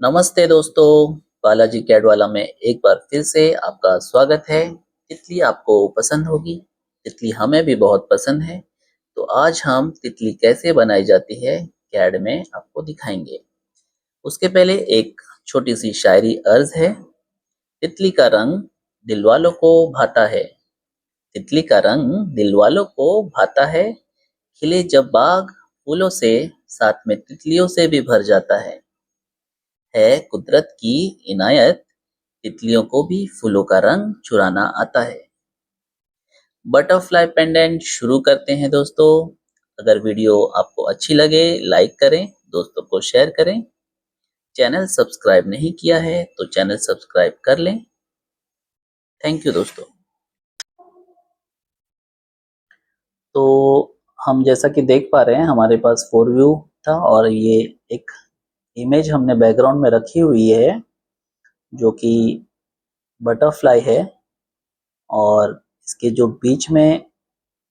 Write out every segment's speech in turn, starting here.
नमस्ते दोस्तों, बालाजी कैडवाला में एक बार फिर से आपका स्वागत है। तितली आपको पसंद होगी, तितली हमें भी बहुत पसंद है। तो आज हम तितली कैसे बनाई जाती है कैड में आपको दिखाएंगे। उसके पहले एक छोटी सी शायरी अर्ज है। तितली का रंग दिलवालों को भाता है, तितली का रंग दिलवालों को भाता है। खिले जब बाग फूलों से, साथ में तितलियों से भी भर जाता है कुदरत की इनायत, तितलियों को भी फूलों का रंग चुराना आता है। बटरफ्लाई पेंडेंट शुरू करते हैं दोस्तों। अगर वीडियो आपको अच्छी लगे लाइक करें, दोस्तों को शेयर करें। चैनल सब्सक्राइब नहीं किया है तो चैनल सब्सक्राइब कर लें। थैंक यू दोस्तों। तो हम जैसा कि देख पा रहे हैं हमारे पास 4 व्यू था और ये एक इमेज हमने बैकग्राउंड में रखी हुई है जो कि बटरफ्लाई है। और इसके जो बीच में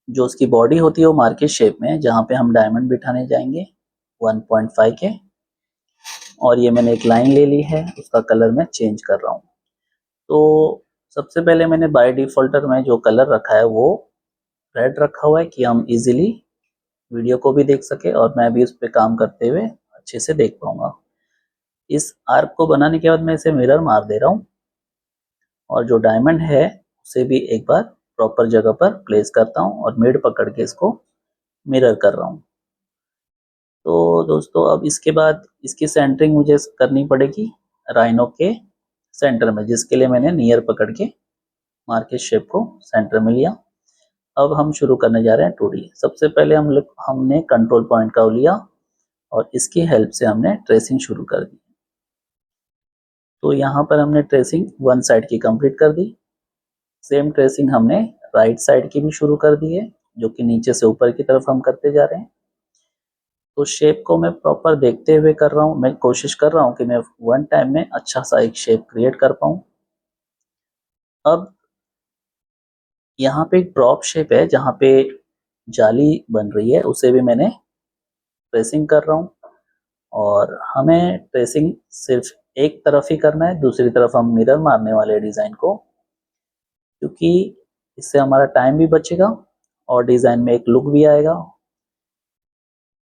जो उसकी बॉडी होती है वो मार्केट शेप में है, जहाँ पे हम डायमंड बिठाने जाएंगे 1.5 के। और ये मैंने एक लाइन ले ली है, उसका कलर मैं चेंज कर रहा हूँ। तो सबसे पहले मैंने बाय डिफॉल्टर में जो कलर रखा है वो रेड रखा हुआ है कि हम इजीली वीडियो को भी देख सके और मैं भी उस पर काम करते हुए अच्छे से देख पाऊंगा। इस आर्क को बनाने के बाद मैं इसे मिरर मार दे रहा हूँ और जो डायमंड है उसे भी एक बार प्रॉपर जगह पर प्लेस करता हूँ और मिड पकड़ के इसको मिरर कर रहा हूँ। तो दोस्तों अब इसके बाद इसकी सेंटरिंग मुझे करनी पड़ेगी राइनो के सेंटर में, जिसके लिए मैंने नियर पकड़ के मार्केट शेप को सेंटर में लिया। अब हम शुरू करने जा रहे हैं 2D। सबसे पहले हमने कंट्रोल पॉइंट का लिया और इसकी हेल्प से हमने ट्रेसिंग शुरू कर दी। तो यहाँ पर हमने ट्रेसिंग वन साइड की कंप्लीट कर दी। सेम ट्रेसिंग हमने राइट साइड की भी शुरू कर दी है, जो कि नीचे से ऊपर की तरफ हम करते जा रहे हैं। तो शेप को मैं प्रॉपर देखते हुए कर रहा हूँ। मैं कोशिश कर रहा हूँ कि मैं वन टाइम में अच्छा सा एक शेप क्रिएट कर पाऊँ। अब यहाँ पे एक ड्रॉप शेप है जहाँ पे जाली बन रही है, उसे भी मैंने ट्रेसिंग कर रहा हूँ। और हमें ट्रेसिंग सिर्फ एक तरफ ही करना है, दूसरी तरफ हम मिरर मारने वाले डिज़ाइन को, क्योंकि इससे हमारा टाइम भी बचेगा और डिज़ाइन में एक लुक भी आएगा।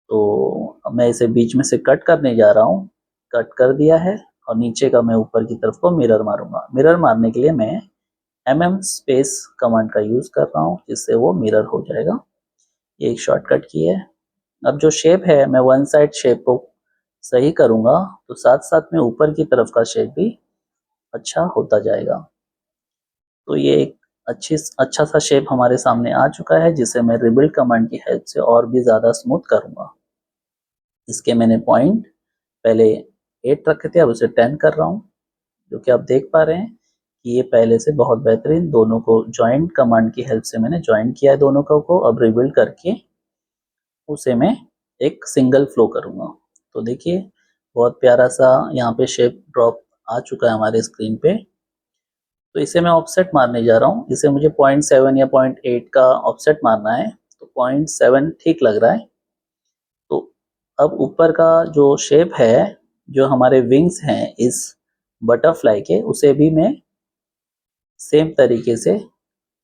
तो मैं इसे बीच में से कट करने जा रहा हूँ। कट कर दिया है और नीचे का मैं ऊपर की तरफ को मिरर मारूंगा। मिरर मारने के लिए मैं स्पेस कमांड का यूज़ कर रहा हूँ, जिससे वो मिरर हो जाएगा। ये एक शॉर्टकट की है। अब जो शेप है मैं वन साइड शेप को सही करूंगा तो साथ साथ में ऊपर की तरफ का शेप भी अच्छा होता जाएगा। तो ये एक अच्छा सा शेप हमारे सामने आ चुका है, जिसे मैं रिबिल्ड कमांड की हेल्प से और भी ज़्यादा स्मूथ करूंगा। इसके मैंने पॉइंट पहले 8 रखे थे, अब उसे 10 कर रहा हूँ, जो कि आप देख पा रहे हैं कि ये पहले से बहुत बेहतरीन। दोनों को जॉइंट कमांड की हेल्प से मैंने जॉइंट किया है दोनों को। अब रिबिल्ड करके उसे मैं एक सिंगल फ्लो करूंगा। तो देखिए बहुत प्यारा सा यहाँ पे शेप ड्रॉप आ चुका है हमारे स्क्रीन पे। तो इसे मैं ऑफसेट मारने जा रहा हूँ। इसे मुझे 0.7 या 0.8 का ऑफसेट मारना है, तो 0.7 ठीक लग रहा है। तो अब ऊपर का जो शेप है, जो हमारे विंग्स हैं इस बटरफ्लाई के, उसे भी मैं सेम तरीके से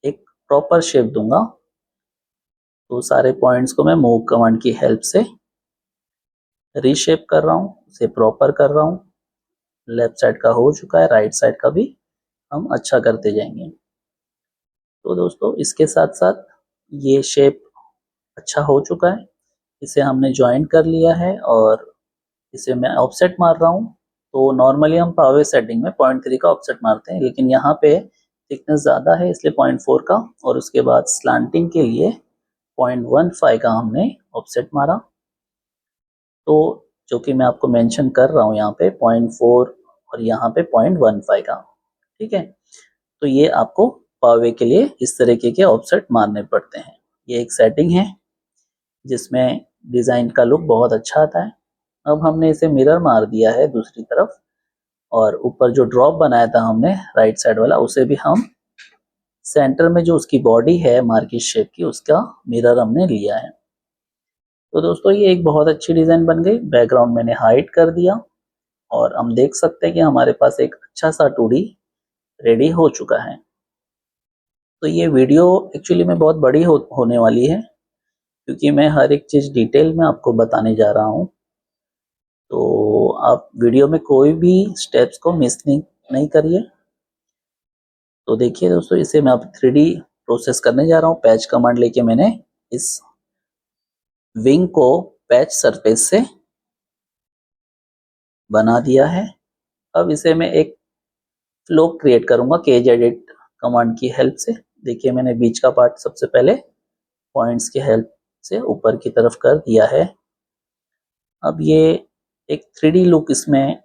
एक प्रॉपर शेप दूंगा। तो सारे पॉइंट्स को मैं मूव कमांड की हेल्प से रीशेप कर रहा हूँ, उसे प्रॉपर कर रहा हूँ। लेफ्ट साइड का हो चुका है, राइट साइड का भी हम अच्छा करते जाएंगे। तो दोस्तों इसके साथ साथ ये शेप अच्छा हो चुका है, इसे हमने ज्वाइन कर लिया है और इसे मैं ऑफसेट मार रहा हूँ। तो नॉर्मली हम पावर सेटिंग में 0.3 का ऑफसेट मारते हैं, लेकिन यहाँ पे थिकनेस ज़्यादा है इसलिए 0.4 का, और उसके बाद स्लांटिंग के लिए 0.15 का हमने ऑफसेट मारा। तो जो कि मैं आपको मेंशन कर रहा हूँ यहाँ पे 0.4 और यहाँ पे 0.15 का, ठीक है। तो ये आपको पावे के लिए इस तरीके के ऑफसेट मारने पड़ते हैं। ये एक सेटिंग है जिसमें डिज़ाइन का लुक बहुत अच्छा आता है। अब हमने इसे मिरर मार दिया है दूसरी तरफ, और ऊपर जो ड्रॉप बनाया था हमने राइट साइड वाला, उसे भी हम सेंटर में जो उसकी बॉडी है मार्किट शेप की, उसका मिरर हमने लिया है। तो दोस्तों ये एक बहुत अच्छी डिज़ाइन बन गई। बैकग्राउंड मैंने हाइड कर दिया और हम देख सकते हैं कि हमारे पास एक अच्छा सा 2D रेडी हो चुका है। तो ये वीडियो एक्चुअली में बहुत बड़ी होने वाली है, क्योंकि मैं हर एक चीज़ डिटेल में आपको बताने जा रहा हूँ। तो आप वीडियो में कोई भी स्टेप्स को मिस नहीं करिए। तो देखिए दोस्तों, इसे मैं अब 3D प्रोसेस करने जा रहा हूँ। पैच कमांड लेके मैंने इस विंग को पैच सरफेस से बना दिया है। अब इसे मैं एक फ्लो क्रिएट करूंगा केज एडिट कमांड की हेल्प से। देखिए मैंने बीच का पार्ट सबसे पहले पॉइंट्स की हेल्प से ऊपर की तरफ कर दिया है। अब ये एक 3D लुक इसमें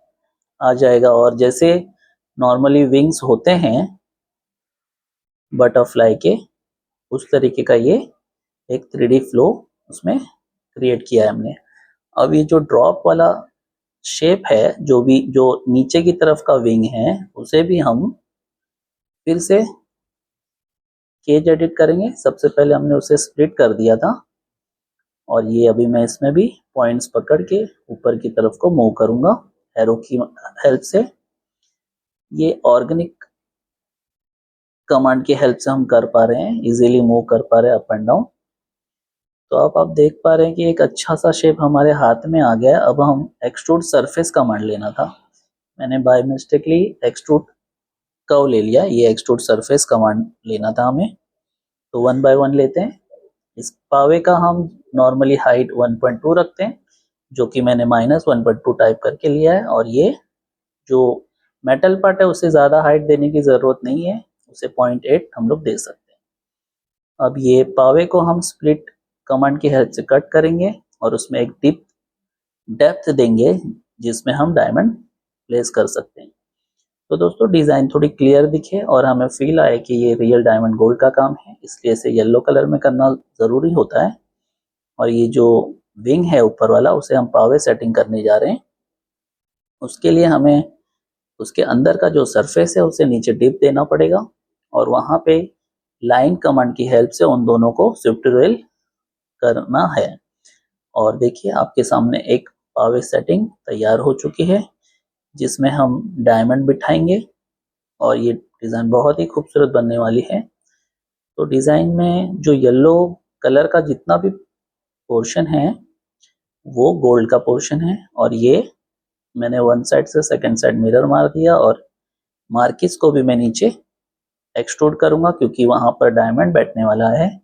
आ जाएगा, और जैसे नॉर्मली विंग्स होते हैं बटरफ्लाई के, उस तरीके का ये एक 3D फ्लो उसमें क्रिएट किया है हमने। अब ये जो ड्रॉप वाला शेप है, जो नीचे की तरफ का विंग है, उसे भी हम फिर से केज एडिट करेंगे। सबसे पहले हमने उसे स्प्लिट कर दिया था, और ये अभी मैं इसमें भी पॉइंट्स पकड़ के ऊपर की तरफ को मूव करूंगा एरो की हेल्प से। ये ऑर्गेनिक कमांड की हेल्प से हम कर पा रहे हैं, इजीली मूव कर पा रहे हैं अप एंड डाउन। तो अब आप देख पा रहे हैं कि एक अच्छा सा शेप हमारे हाथ में आ गया है। अब हम एक्सट्रूड सरफेस कमांड लेना था, मैंने बाय मिस्टेकली एक्सट्रूड कर्व ले लिया। ये एक्सट्रूड सरफेस कमांड लेना था हमें। तो 1 बाय 1 लेते हैं। इस पावे का हम नॉर्मली हाइट 1.2 रखते हैं, जो कि मैंने -1.2 टाइप करके लिया है। और ये जो मेटल पार्ट है उसे ज़्यादा हाइट देने की ज़रूरत नहीं है, उसे 0.8 हम लोग दे सकते हैं। अब ये पावे को हम स्प्लिट कमांड की हेल्प से कट करेंगे, और उसमें एक डीप डेप्थ देंगे जिसमें हम डायमंड प्लेस कर सकते हैं। तो दोस्तों, डिज़ाइन थोड़ी क्लियर दिखे और हमें फील आए कि ये रियल डायमंड गोल्ड का काम है, इसलिए इसे येलो कलर में करना ज़रूरी होता है। और ये जो विंग है ऊपर वाला, उसे हम पावे सेटिंग करने जा रहे हैं। उसके लिए हमें उसके अंदर का जो सरफेस है उसे नीचे डिप देना पड़ेगा, और वहाँ पे लाइन कमांड की हेल्प से उन दोनों को शिफ्ट रोल करना है। और देखिए आपके सामने एक पावे सेटिंग तैयार हो चुकी है, जिसमें हम डायमंड बिठाएंगे, और ये डिज़ाइन बहुत ही खूबसूरत बनने वाली है। तो डिज़ाइन में जो येलो कलर का जितना भी पोर्शन है वो गोल्ड का पोर्शन है, और ये मैंने वन साइड से सेकंड साइड मिरर मार दिया, और मार्किस को भी मैं नीचे एक्सट्रूड करूंगा क्योंकि वहां पर डायमंड बैठने वाला है।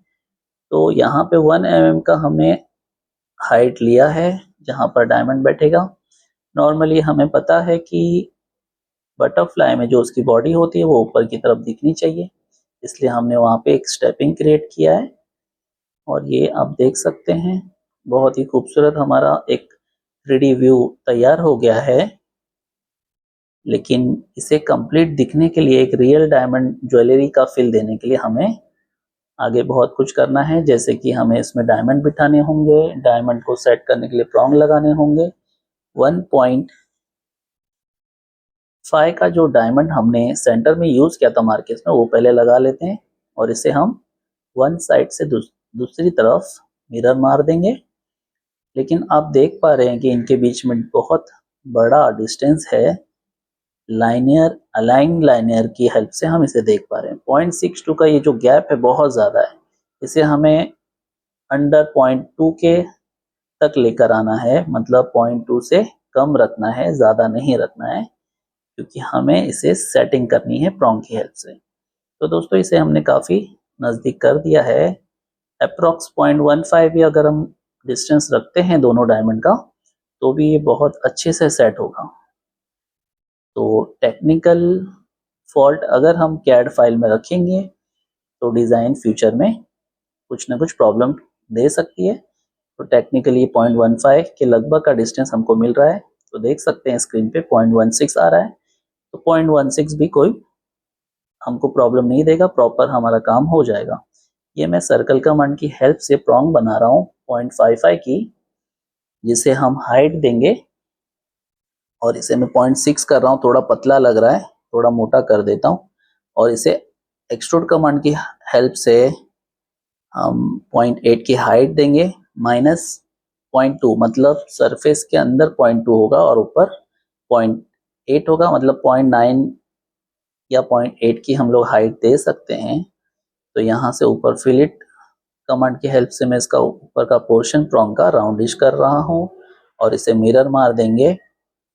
तो यहाँ पे 1 mm का हमने हाइट लिया है जहाँ पर डायमंड बैठेगा। नॉर्मली हमें पता है कि बटरफ्लाई में जो उसकी बॉडी होती है वो ऊपर की तरफ दिखनी चाहिए, इसलिए हमने वहाँ पे एक स्टेपिंग क्रिएट किया है। और ये आप देख सकते हैं, बहुत ही खूबसूरत हमारा एक 3D व्यू तैयार हो गया है। लेकिन इसे कंप्लीट दिखने के लिए, एक रियल डायमंड ज्वेलरी का फील देने के लिए हमें आगे बहुत कुछ करना है। जैसे कि हमें इसमें डायमंड बिठाने होंगे, डायमंड को सेट करने के लिए प्रॉन्ग लगाने होंगे। 1.5 का जो डायमंड हमने सेंटर में यूज किया था मार्केट में, वो पहले लगा लेते हैं, और इसे हम वन साइड से दूसरी तरफ मिरर मार देंगे। लेकिन आप देख पा रहे हैं कि इनके बीच में बहुत बड़ा डिस्टेंस है। लाइनियर अलाइन लाइनियर की हेल्प से हम इसे देख पा रहे हैं। 0.62 का ये जो गैप है बहुत ज़्यादा है, इसे हमें अंडर 0.2 के तक लेकर आना है, मतलब 0.2 से कम रखना है, ज़्यादा नहीं रखना है, क्योंकि हमें इसे सेटिंग करनी है प्रॉन्ग की हेल्प से। तो दोस्तों, इसे हमने काफ़ी नज़दीक कर दिया है। अप्रॉक्स 0.15 भी अगर हम डिस्टेंस रखते हैं दोनों डायमंड का, तो भी ये बहुत अच्छे से सेट होगा। तो टेक्निकल फॉल्ट अगर हम कैड फाइल में रखेंगे तो डिज़ाइन फ्यूचर में कुछ ना कुछ प्रॉब्लम दे सकती है। तो टेक्निकली 0.15 के लगभग का डिस्टेंस हमको मिल रहा है। तो देख सकते हैं स्क्रीन पे 0.16 आ रहा है। तो 0.16 भी कोई हमको प्रॉब्लम नहीं देगा, प्रॉपर हमारा काम हो जाएगा। ये मैं सर्कल कमांड की हेल्प से प्रॉन्ग बना रहा हूँ 0.55 की, जिसे हम हाइट देंगे। और इसे मैं 0.6 कर रहा हूँ, थोड़ा पतला लग रहा है, थोड़ा मोटा कर देता हूँ। और इसे एक्सट्रूड कमांड की हेल्प से हम 0.8 की हाइट देंगे, -0.2, मतलब सरफेस के अंदर 0.2 होगा और ऊपर 0.8 होगा, मतलब 0.9 या 0.8 की हम लोग हाइट दे सकते हैं। तो यहाँ से ऊपर फिलिट कमांड की हेल्प से मैं इसका ऊपर का पोर्शन प्रॉन्ग का राउंडिश कर रहा हूँ और इसे मिरर मार देंगे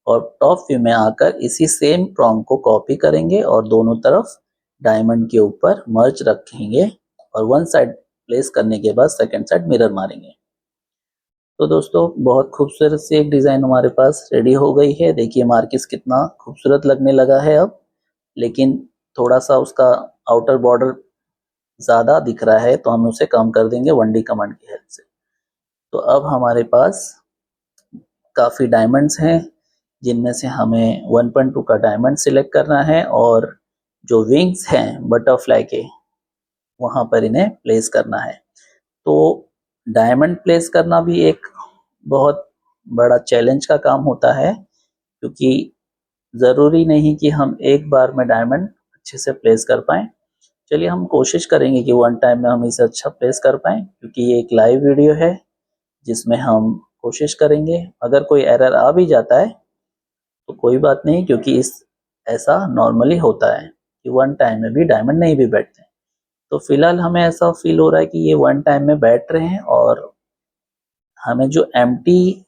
और टॉप व्यू में आकर इसी सेम प्रॉन्ग को कॉपी करेंगे और दोनों तरफ डायमंड के ऊपर मर्ज रखेंगे और वन साइड प्लेस करने के बाद सेकंड साइड मिरर मारेंगे। तो दोस्तों बहुत खूबसूरत सी एक डिज़ाइन हमारे पास रेडी हो गई है। देखिए मार्किस कितना खूबसूरत लगने लगा है अब, लेकिन थोड़ा सा उसका आउटर बॉर्डर ज़्यादा दिख रहा है, तो हम उसे कम कर देंगे 1D कमांड की हेल्प से। तो अब हमारे पास काफ़ी डायमंड्स हैं, जिनमें से हमें 1.2 का डायमंड सिलेक्ट करना है और जो विंग्स हैं बटरफ्लाई के, वहाँ पर इन्हें प्लेस करना है। तो डायमंड प्लेस करना भी एक बहुत बड़ा चैलेंज का काम होता है, क्योंकि ज़रूरी नहीं कि हम एक बार में डायमंड अच्छे से प्लेस कर पाएँ। चलिए हम कोशिश करेंगे कि वन टाइम में हम इसे अच्छा प्लेस कर पाएँ, क्योंकि ये एक लाइव वीडियो है जिसमें हम कोशिश करेंगे। अगर कोई एरर आ भी जाता है तो कोई बात नहीं, क्योंकि ऐसा नॉर्मली होता है कि वन टाइम में भी डायमंड नहीं भी बैठते। तो फिलहाल हमें ऐसा फील हो रहा है कि ये वन टाइम में बैठ रहे हैं और हमें जो एम्प्टी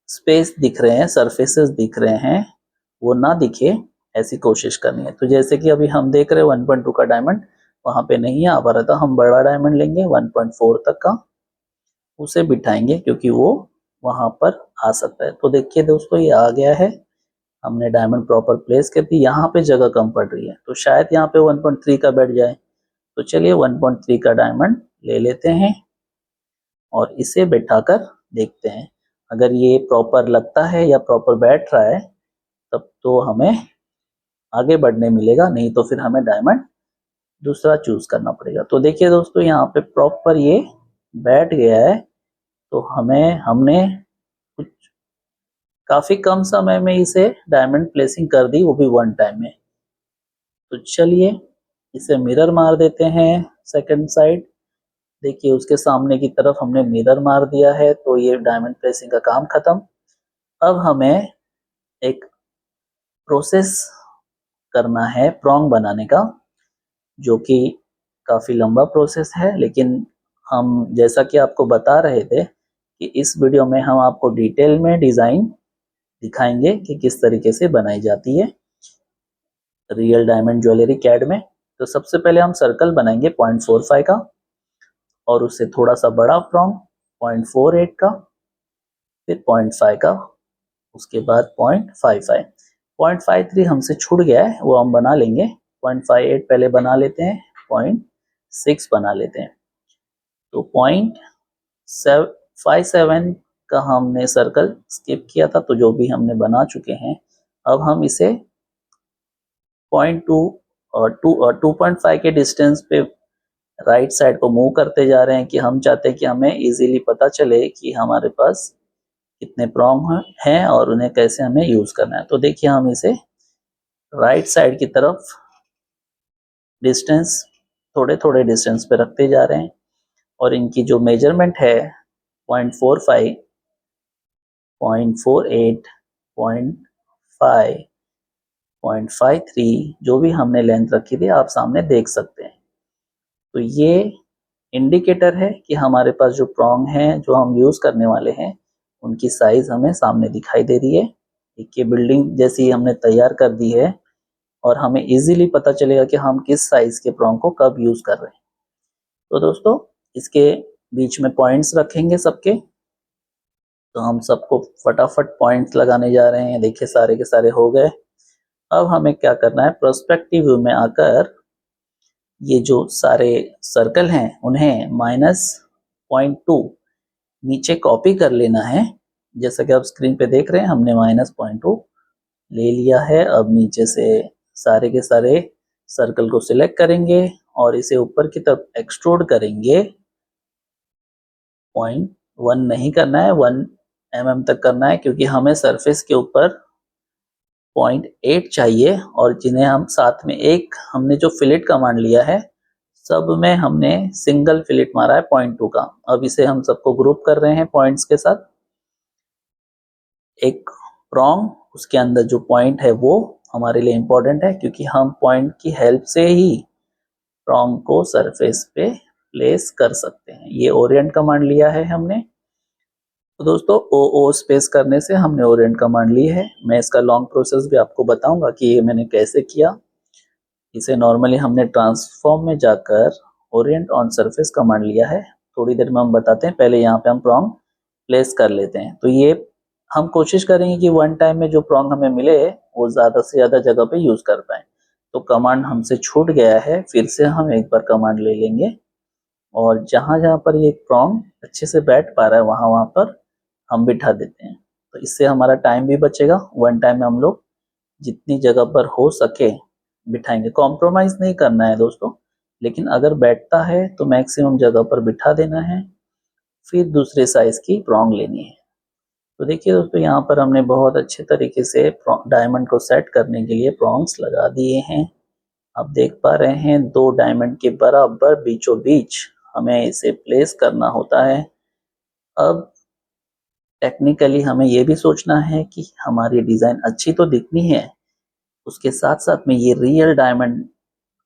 स्पेस दिख रहे हैं, सरफेसेस दिख रहे हैं, वो ना दिखे, ऐसी कोशिश करनी है। तो जैसे कि अभी हम देख रहे हैं 1.2 का डायमंड वहाँ पे नहीं आ पा रहा था, हम बड़ा डायमंड लेंगे 1.4 तक का, उसे बिठाएंगे क्योंकि वो वहाँ पर आ सकता है। तो देखिए दोस्तों ये आ गया है, हमने डायमंड प्रॉपर प्लेस कर दी। यहाँ पे जगह कम पड़ रही है तो शायद यहाँ पे 1.3 का बैठ जाए। तो चलिए 1.3 का डायमंड ले लेते हैं और इसे बैठाकर देखते हैं। अगर ये प्रॉपर लगता है या प्रॉपर बैठ रहा है तब तो हमें आगे बढ़ने मिलेगा, नहीं तो फिर हमें डायमंड दूसरा चूज करना पड़ेगा। तो देखिए दोस्तों यहाँ पे प्रॉपर ये बैठ गया है। तो हमने कुछ काफी कम समय में इसे डायमंड प्लेसिंग कर दी, वो भी वन टाइम में। तो चलिए इसे मिरर मार देते हैं सेकंड साइड। देखिए उसके सामने की तरफ हमने मिरर मार दिया है, तो ये डायमंड प्लेसिंग का काम खत्म। अब हमें एक प्रोसेस करना है प्रॉन्ग बनाने का, जो कि काफ़ी लंबा प्रोसेस है, लेकिन हम जैसा कि आपको बता रहे थे कि इस वीडियो में हम आपको डिटेल में डिज़ाइन दिखाएंगे कि किस तरीके से बनाई जाती है रियल डायमंड ज्वेलरी कैड में। तो सबसे पहले हम सर्कल बनाएंगे 0.45 का और उससे थोड़ा सा बड़ा प्रॉन्ग 0.48 का, फिर 0.5 का, उसके बाद 0.55। 0.53 हमसे छूट गया है, वो हम बना लेंगे। 0.58 पहले बना लेते हैं, 0.6 बना लेते हैं। तो 0.57 का हमने सर्कल स्किप किया था, तो जो भी हमने बना चुके हैं अब हम इसे 0.2 और 2.5 के डिस्टेंस पे राइट साइड को मूव करते जा रहे हैं कि हम चाहते हैं कि हमें इजीली पता चले कि हमारे पास कितने प्रॉन्ग हैं और उन्हें कैसे हमें यूज करना है। तो देखिए हम इसे राइट साइड की तरफ डिस्टेंस थोड़े थोड़े डिस्टेंस पे रखते जा रहे हैं और इनकी जो मेजरमेंट है 0.45, 0.48, 0.5, 0.53 जो भी हमने लेंथ रखी थी आप सामने देख सकते हैं। तो ये इंडिकेटर है कि हमारे पास जो प्रॉन्ग हैं जो हम यूज करने वाले हैं उनकी साइज हमें सामने दिखाई दे रही है। देखिए बिल्डिंग जैसी हमने तैयार कर दी है और हमें इजीली पता चलेगा कि हम किस साइज के प्रॉन्ग को कब यूज कर रहे हैं। तो दोस्तों इसके बीच में पॉइंट्स रखेंगे सबके, तो हम सबको फटाफट पॉइंट्स लगाने जा रहे हैं। देखिए सारे के सारे हो गए। अब हमें क्या करना है, पर्सपेक्टिव व्यू में आकर ये जो सारे सर्कल हैं उन्हें -0.2 नीचे कॉपी कर लेना है। जैसा कि आप स्क्रीन पे देख रहे हैं हमने -0.2 ले लिया है। अब नीचे से सारे के सारे सर्कल को सिलेक्ट करेंगे और इसे ऊपर की तरफ एक्सट्रूड करेंगे। 0.1 नहीं करना है, 1 mm तक करना है, क्योंकि हमें सरफेस के ऊपर 0.8 चाहिए और जिन्हें हम साथ में एक हमने जो फिलेट कमांड लिया है सब में हमने सिंगल फिलेट मारा है 0.2 का। अब इसे हम सबको ग्रुप कर रहे हैं पॉइंट्स के साथ। एक प्रॉन्ग उसके अंदर जो पॉइंट है वो हमारे लिए इम्पोर्टेंट है, क्योंकि हम पॉइंट की हेल्प से ही प्रॉन्ग को सरफेस पे प्लेस कर सकते हैं। ये ओरिएंट कमांड लिया है हमने। तो दोस्तों ओ स्पेस करने से हमने ओरिएंट कमांड ली है। मैं इसका लॉन्ग प्रोसेस भी आपको बताऊंगा कि ये मैंने कैसे किया। इसे नॉर्मली हमने ट्रांसफॉर्म में जाकर ओरिएंट ऑन सरफेस कमांड लिया है, थोड़ी देर में हम बताते हैं। पहले यहाँ पे हम प्रॉन्ग प्लेस कर लेते हैं। तो ये हम कोशिश करेंगे कि वन टाइम में जो प्रॉन्ग हमें मिले वो ज़्यादा से ज़्यादा जगह पे यूज़ कर पाएँ। तो कमांड हमसे छूट गया है, फिर से हम एक बार कमांड ले लेंगे और जहाँ-जहाँ पर ये प्रॉन्ग अच्छे से बैठ पा रहा है वहाँ-वहाँ पर हम बिठा देते हैं। तो इससे हमारा टाइम भी बचेगा। वन टाइम में हम लोग जितनी जगह पर हो सके बिठाएंगे। कॉम्प्रोमाइज़ नहीं करना है दोस्तों, लेकिन अगर बैठता है तो मैक्सिमम जगह पर बिठा देना है, फिर दूसरे साइज़ की प्रॉन्ग लेनी है। तो देखिए दोस्तों, यहाँ पर हमने बहुत अच्छे तरीके से डायमंड को सेट करने के लिए प्रॉन्ग्स लगा दिए हैं। आप देख पा रहे हैं 2 डायमंड के बराबर बीचों बीच हमें इसे प्लेस करना होता है। अब टेक्निकली हमें ये भी सोचना है कि हमारी डिज़ाइन अच्छी तो दिखनी है, उसके साथ-साथ में ये रियल डायमंड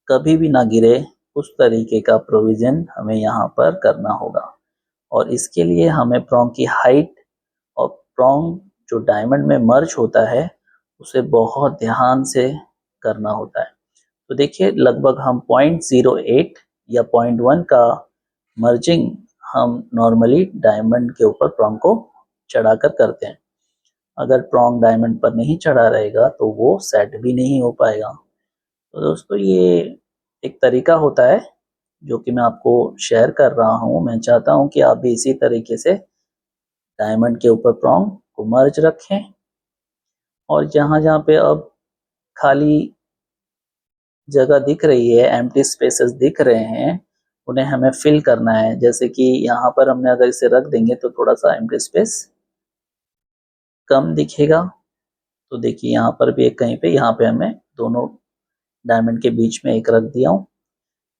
कभी भी ना गिरे, उस तरीके का प्रोविज़न हमें यहाँ पर करना होगा। और इसके लिए हमें प्रॉन्ग की हाइट और प्रॉन्ग जो डायमंड में मर्ज होता है, उसे बहुत ध्यान से करना होता है। तो देखिए लगभग हम 0.08 या 0.1 का मर्जिंग हम नॉर्मली डायमंड के ऊपर प्रॉन्ग को चढ़ाकर करते हैं। अगर प्रॉन्ग डायमंड पर नहीं चढ़ा रहेगा तो वो सेट भी नहीं हो पाएगा। तो दोस्तों ये एक तरीका होता है जो कि मैं आपको शेयर कर रहा हूँ। मैं चाहता हूँ कि आप भी इसी तरीके से डायमंड के ऊपर प्रॉन्ग को मर्ज रखें और जहाँ-जहाँ पे अब खाली जगह दिख रही है, एम्प्टी स्पेसेस दिख रहे हैं, उन्हें हमें फिल करना है। जैसे कि यहाँ पर हमने अगर इसे रख देंगे तो थोड़ा-सा एम्प्टी स्पेस कम दिखेगा। तो देखिए यहाँ पर भी एक कहीं पे, यहाँ पे हमें दोनों डायमंड के बीच में एक रख दिया हूँ।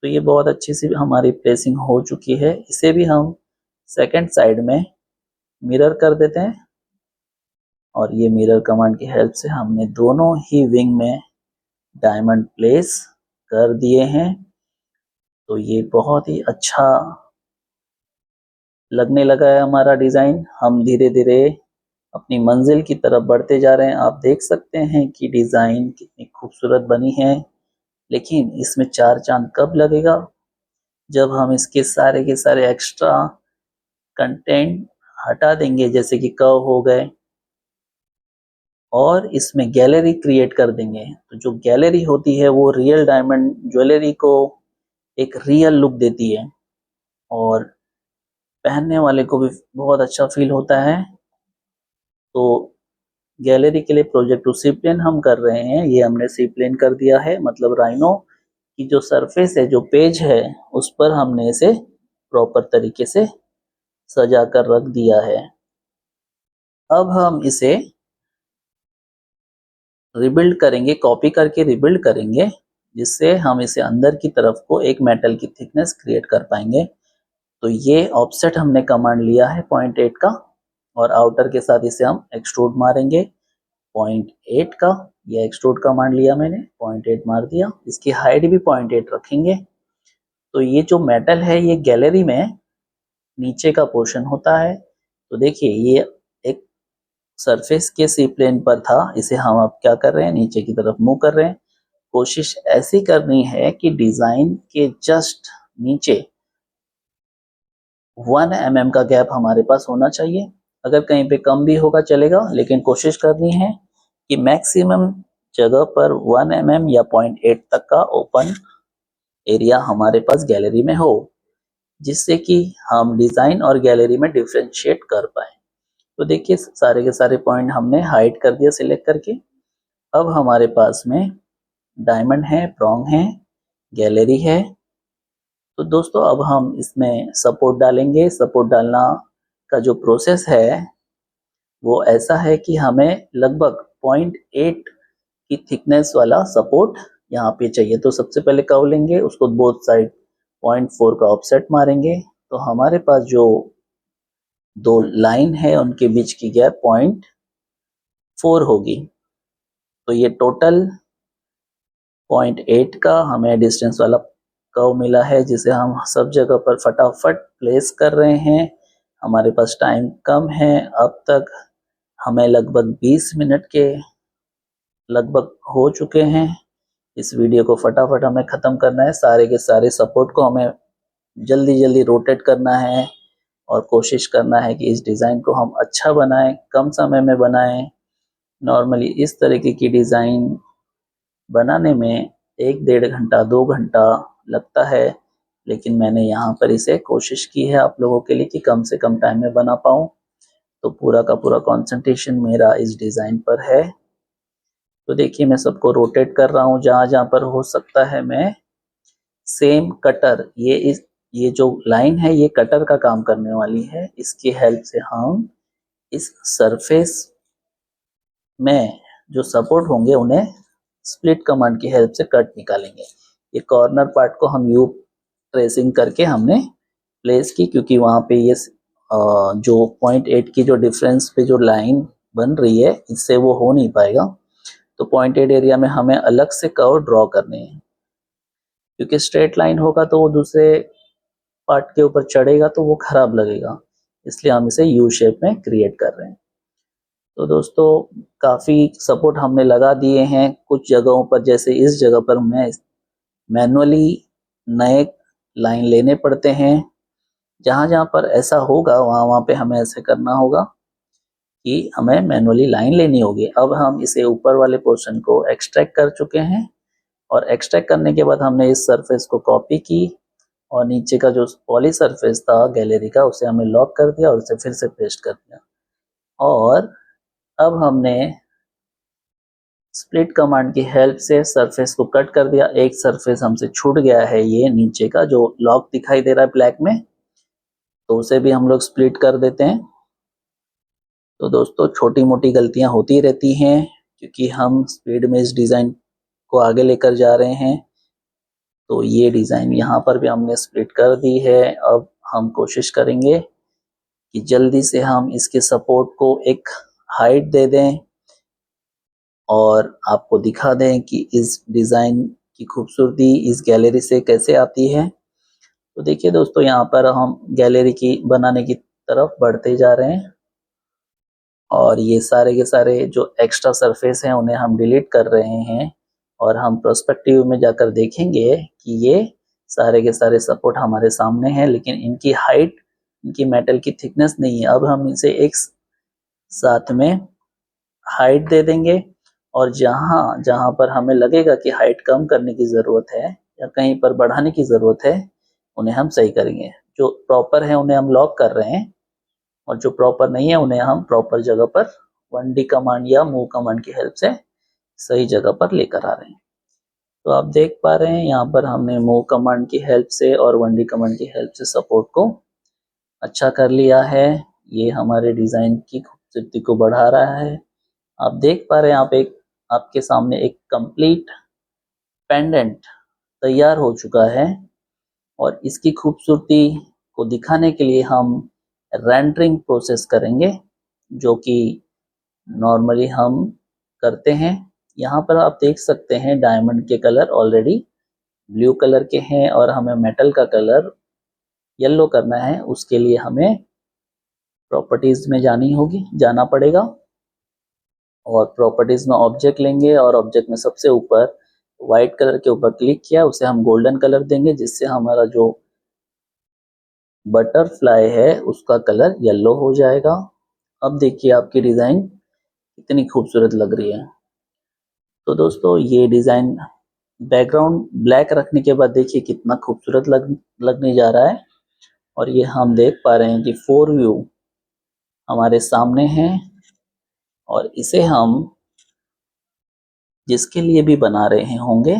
तो ये बहुत अच्छी सी हमारी प्लेसिंग हो चुकी है। इसे भी हम सेकंड साइड में मिरर कर देते हैं और ये मिरर कमांड की हेल्प से हमने दोनों ही विंग में डायमंड प्लेस कर दिए हैं। तो ये बहुत ही अच्छा लगने लगा है हमारा डिज़ाइन। हम धीरे-धीरे अपनी मंजिल की तरफ बढ़ते जा रहे हैं। आप देख सकते हैं कि डिज़ाइन कितनी खूबसूरत बनी है, लेकिन इसमें 4 चाँद कब लगेगा? जब हम इसके सारे के सारे एक्स्ट्रा कंटेंट हटा देंगे, जैसे कि कर्व हो गए, और इसमें गैलरी क्रिएट कर देंगे। तो जो गैलरी होती है वो रियल डायमंड ज्वेलरी को एक रियल लुक देती है और पहनने वाले को भी बहुत अच्छा फील होता है। तो गैलरी के लिए प्रोजेक्ट टू सी प्लेन हम कर रहे हैं। ये हमने सी प्लेन कर दिया है, मतलब राइनो की जो सरफेस है, जो पेज है, उस पर हमने इसे प्रॉपर तरीके से सजा कर रख दिया है। अब हम इसे रिबिल्ड करेंगे, कॉपी करके रिबिल्ड करेंगे, जिससे हम इसे अंदर की तरफ को एक मेटल की थिकनेस क्रिएट कर पाएंगे। तो ये ऑफसेट हमने कमांड लिया है 0.8 का, और आउटर के साथ इसे हम एक्सट्रूड मारेंगे 0.8 का। ये एक्सट्रूड कमांड लिया मैंने, 0.8 मार दिया। इसकी हाइट भी 0.8 रखेंगे। तो ये जो मेटल है ये गैलरी में नीचे का पोर्शन होता है। तो देखिए ये एक सरफेस के सी प्लेन पर था, इसे हम अब क्या कर रहे हैं, नीचे की तरफ मूव कर रहे हैं। कोशिश ऐसी करनी है कि डिजाइन के जस्ट नीचे 1 mm का गैप हमारे पास होना चाहिए। अगर कहीं पे कम भी होगा चलेगा, लेकिन कोशिश करनी है कि मैक्सिमम जगह पर 1 mm या 0.8 तक का ओपन एरिया हमारे पास गैलरी में हो, जिससे कि हम डिजाइन और गैलरी में डिफरेंशिएट कर पाए। तो देखिए सारे के सारे पॉइंट हमने हाइड कर दिया सिलेक्ट करके। अब हमारे पास में डायमंड है, प्रॉन्ग है, गैलरी है। तो दोस्तों अब हम इसमें सपोर्ट डालेंगे। सपोर्ट डालना का जो प्रोसेस है वो ऐसा है कि हमें लगभग 0.8 की थिकनेस वाला सपोर्ट यहाँ पे चाहिए। तो सबसे पहले कर्व लेंगे, उसको बोथ साइड 0.4 का ऑफसेट मारेंगे। तो हमारे पास जो दो लाइन है उनके बीच की गैप 4 होगी। तो ये टोटल 0.8 का हमें डिस्टेंस वाला कर्व मिला है, जिसे हम सब जगह पर फटाफट प्लेस कर रहे हैं। हमारे पास टाइम कम है, अब तक हमें लगभग 20 मिनट के लगभग हो चुके हैं। इस वीडियो को फटाफट हमें ख़त्म करना है। सारे के सारे सपोर्ट को हमें जल्दी जल्दी रोटेट करना है और कोशिश करना है कि इस डिज़ाइन को हम अच्छा बनाएं, कम समय में बनाएं। नॉर्मली इस तरीके की डिज़ाइन बनाने में 1-1.5 घंटा 2 घंटा लगता है, लेकिन मैंने यहाँ पर इसे कोशिश की है आप लोगों के लिए कि कम से कम टाइम में बना पाऊँ। तो पूरा का पूरा कंसंट्रेशन मेरा इस डिज़ाइन पर है। तो देखिए मैं सबको रोटेट कर रहा हूँ, जहाँ-जहाँ पर हो सकता है मैं सेम कटर, ये जो लाइन है ये कटर का काम करने वाली है। इसकी हेल्प से हम इस सरफेस में जो सपोर्ट होंगे उन्हें स्प्लिट कमांड की हेल्प से कट निकालेंगे। ये कॉर्नर पार्ट को हम यू ट्रेसिंग करके हमने प्लेस की, क्योंकि वहाँ पे ये जो 0.8 की जो डिफरेंस पे जो लाइन बन रही है, इससे वो हो नहीं पाएगा। तो 0.8 एरिया में हमें अलग से कर्व ड्रॉ करने हैं, क्योंकि स्ट्रेट लाइन होगा तो वो दूसरे पार्ट के ऊपर चढ़ेगा तो वो खराब लगेगा, इसलिए हम इसे यू शेप में क्रिएट कर रहे हैं। तो दोस्तों काफ़ी सपोर्ट हमने लगा दिए हैं। कुछ जगहों पर, जैसे इस जगह पर मैं मैनुअली नए लाइन लेने पड़ते हैं। जहाँ जहाँ पर ऐसा होगा वहाँ वहाँ पे हमें ऐसे करना होगा कि हमें मैनुअली लाइन लेनी होगी। अब हम इसे ऊपर वाले पोर्शन को एक्सट्रैक्ट कर चुके हैं, और एक्सट्रैक्ट करने के बाद हमने इस सरफेस को कॉपी की और नीचे का जो पॉली सरफेस था गैलरी का, उसे हमने लॉक कर दिया और उसे फिर से पेस्ट कर दिया। और अब हमने स्प्लिट कमांड की हेल्प से सरफेस को कट कर दिया। एक सरफेस हमसे छूट गया है, ये नीचे का जो लॉक दिखाई दे रहा है ब्लैक में, तो उसे भी हम लोग स्प्लिट कर देते हैं। तो दोस्तों छोटी मोटी गलतियां होती रहती हैं, क्योंकि हम स्पीड में इस डिज़ाइन को आगे लेकर जा रहे हैं। तो ये डिज़ाइन यहाँ पर भी हमने स्प्लिट कर दी है। अब हम कोशिश करेंगे कि जल्दी से हम इसके सपोर्ट को एक हाइट दे दें और आपको दिखा दें कि इस डिज़ाइन की खूबसूरती इस गैलरी से कैसे आती है। तो देखिए दोस्तों, यहाँ पर हम गैलरी की बनाने की तरफ बढ़ते जा रहे हैं, और ये सारे के सारे जो एक्स्ट्रा सरफेस हैं उन्हें हम डिलीट कर रहे हैं, और हम प्रोस्पेक्टिव में जाकर देखेंगे कि ये सारे के सारे सपोर्ट हमारे सामने हैं, लेकिन इनकी हाइट, इनकी मेटल की थिकनेस नहीं है। अब हम इसे एक साथ में हाइट दे देंगे, और जहाँ जहाँ पर हमें लगेगा कि हाइट कम करने की ज़रूरत है या कहीं पर बढ़ाने की ज़रूरत है, उन्हें हम सही करेंगे। जो प्रॉपर है उन्हें हम लॉक कर रहे हैं, और जो प्रॉपर नहीं है उन्हें हम प्रॉपर जगह पर 1D कमांड या मूव कमांड की हेल्प से सही जगह पर लेकर आ रहे हैं। तो आप देख पा रहे हैं यहाँ पर हमने मूव कमांड की हेल्प से और 1D कमांड की हेल्प से सपोर्ट को अच्छा कर लिया है। ये हमारे डिज़ाइन की खूबसूरती को बढ़ा रहा है। आप देख पा रहे हैं, आपके सामने एक कंप्लीट पेंडेंट तैयार हो चुका है, और इसकी खूबसूरती को दिखाने के लिए हम रेंडरिंग प्रोसेस करेंगे, जो कि नॉर्मली हम करते हैं। यहाँ पर आप देख सकते हैं डायमंड के कलर ऑलरेडी ब्लू कलर के हैं, और हमें मेटल का कलर येलो करना है। उसके लिए हमें प्रॉपर्टीज में जाना पड़ेगा, और प्रॉपर्टीज में ऑब्जेक्ट लेंगे, और ऑब्जेक्ट में सबसे ऊपर व्हाइट कलर के ऊपर क्लिक किया, उसे हम गोल्डन कलर देंगे, जिससे हमारा जो बटरफ्लाई है उसका कलर येलो हो जाएगा। अब देखिए आपकी डिज़ाइन कितनी खूबसूरत लग रही है। तो दोस्तों ये डिज़ाइन बैकग्राउंड ब्लैक रखने के बाद देखिए कितना खूबसूरत लगने जा रहा है, और ये हम देख पा रहे हैं कि 4 व्यू हमारे सामने हैं, और इसे हम जिसके लिए भी बना रहे होंगे,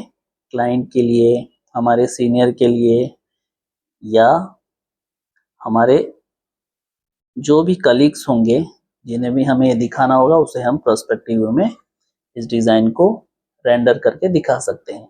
क्लाइंट के लिए, हमारे सीनियर के लिए, या हमारे जो भी कलीग्स होंगे जिन्हें भी हमें ये दिखाना होगा, उसे हम पर्सपेक्टिव में इस डिज़ाइन को रेंडर करके दिखा सकते हैं।